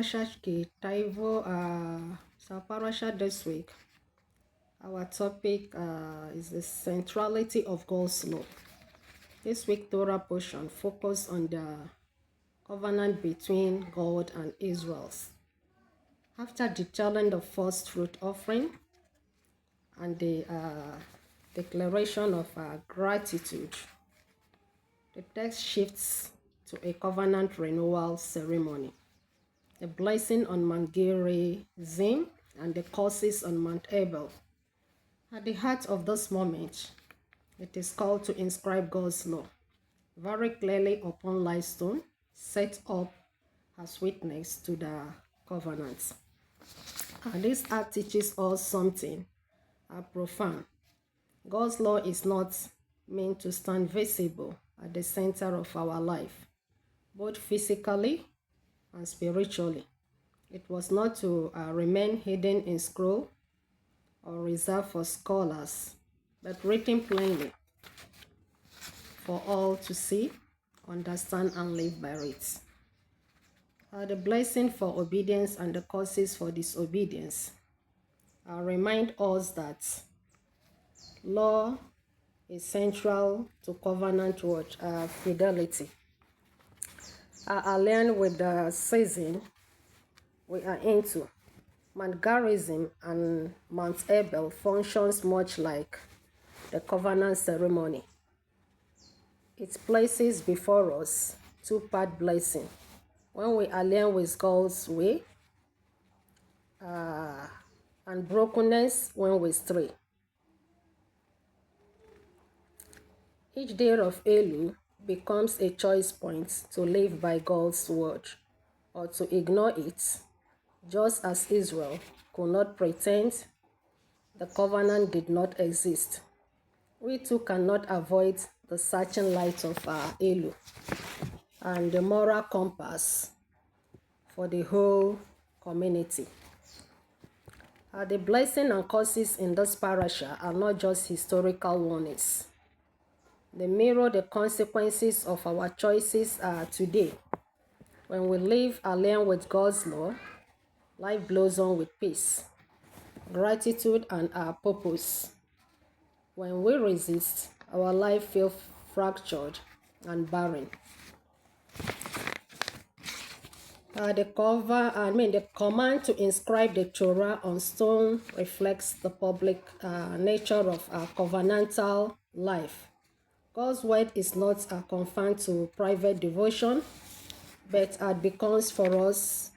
Parashah Tavo. So Parashah this week, our topic is the centrality of God's law. This week Torah portion focus on the covenant between God and Israel. After detailing the first fruit offering and the declaration of gratitude, the text shifts to a covenant renewal ceremony. The blessing on Mount Gerizim and the curses on Mount Ebal. At the heart of this moment, it is called to inscribe God's law very clearly upon limestone, set up as witness to the covenant. And this act teaches us something profound. God's law is not meant to stand visible at the center of our life, both physically and spiritually. It was not to remain hidden in scroll or reserved for scholars, but written plainly for all to see, understand, and live by it. The blessing for obedience and the curses for disobedience remind us that law is central to covenant word fidelity. Aligned with the season we are into, Mount Gerizim and Mount Ebal functions much like the covenant ceremony. It places before us two-part blessing. When we align with God's way, and brokenness when we stray. Each day of Elul becomes a choice point to live by God's word or to ignore it, just as Israel could not pretend the covenant did not exist. We too cannot avoid the searching light of Elul and the moral compass for the whole community. The blessing and curses in this parasha are not just historical warnings. They mirror the consequences of our choices today. When we live aligned with God's law, life blossoms with peace, gratitude, and purpose. When we resist, our life feels fractured and barren. The command to inscribe the Torah on stone reflects the public nature of covenantal life. God's word is not confined to private devotion, but it becomes for us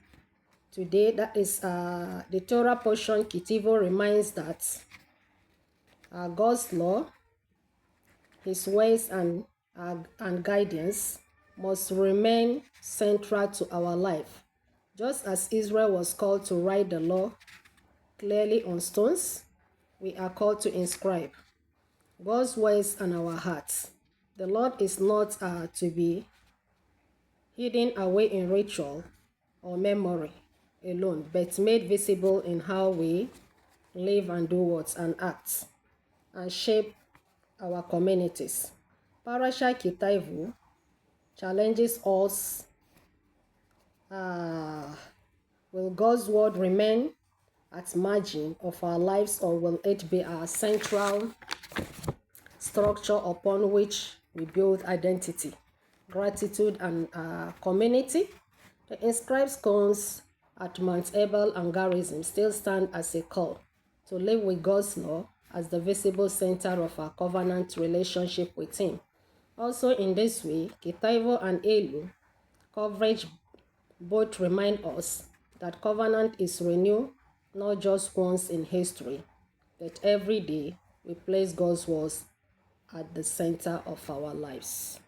today. That is the Torah portion. Tavo reminds that God's law, His ways and guidance must remain central to our life. Just as Israel was called to write the law clearly on stones, we are called to inscribe God's ways in our hearts. The Lord is not to be hidden away in ritual or memory alone, but made visible in how we live and do words and act and shape our communities. Parashah Tavo challenges us. Will God's word remain at margin of our lives, or will it be our central structure upon which we build identity, gratitude, and community? The inscribed stones at Mount Ebal and Gerizim still stand as a call to live with God's law as the visible center of our covenant relationship with Him. Also in this way, Tavo and Elul coverage both remind us that covenant is renewed not just once in history, but every day we place God's words at the center of our lives.